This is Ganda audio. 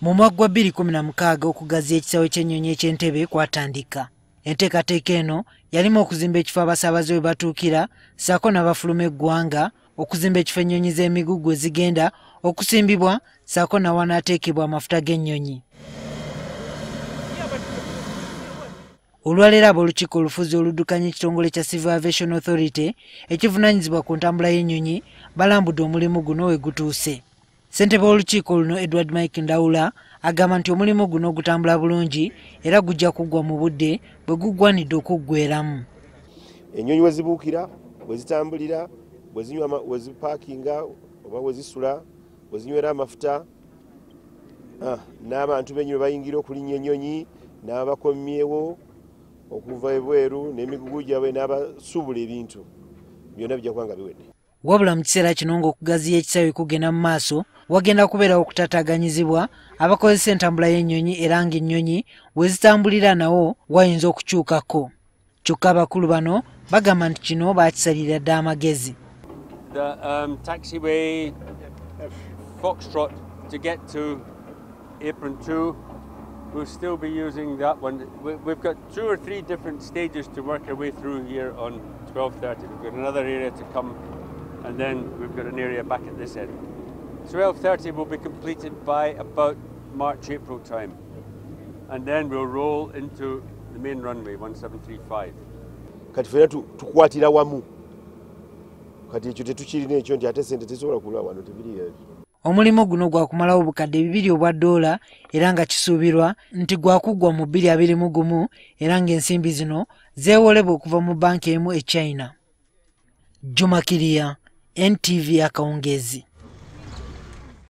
Mu mwaka gwa 2016 okugaziya ekisaawe ky'ennyonyi eky'Entebbe kwatandika. Enteekateeka eno yalimu okuzimba ekifo abasaabaze we batuukira ssaako n'abafuluma eggwanga, okuzimba ekifo ennyonyi z'emigugu ezigenda okusimbibwa ssaako n'awanaateekebwa amafuta g'ennyonyi. Olwaleero ab'olukiiko olufuzi oluddukanya ekitongole kya Civil Aviation Authority ekivunaanyizibwa ku ntambula y'ennyonyi balambudde omulimu guno we gutuuse. Ssentebe w'olukiiko luno Edward Mike Ndawula agamba nti omulimu guno gutambula bulungi era gujja kuggwa mu budde bwe guggwanidde okuggweeramu. Ennyonyi we zibuukira, we zitambulira, we zipaakinga oba we zisula, we zinywera amafuta, n'abantu b'ennyonyi bayingira okulinnya ennyonyi n'abakomyewo okuva ebweru n'emigugu gyabwe n'abasuubula ebintu byonna bijja kuba nga biwedde. Wabula mu kiseera kino ng'okugaziya ekisaawe kugenda mu maaso wagenda kubeerawo okutaataaganyizibwa abakozesa entambula y'ennyonyi era ng'ennyonyi we zitambulira nawo wayinza okukyukako. Kyokka abakulu bano bagamba nti kino baakisalira dda amagezi. The taxiway Foxtrot to get to apron 2, we'll still be using that one. We've got 2 or 3 different stages to work our way through here on 12:30. We've got another area to come, and then we've got an area back at this end. 12:30 will be completed by about March, April time, and then we'll roll into the main runway 1735. Kati fena tukwatira wamu. Kati ekyo tetukirina ekyo nti ate sente tesobola kulwa wano tebiri. Omulimu guno gwa kumalawo obukadde 2 obwa doola era nga kisuubirwa nti gwa kuggwa mu 2021 era ng'ensimbi zino zeewolebwa okuva mu banka emu e China. Jumakiriya, NTV Akawungeezi.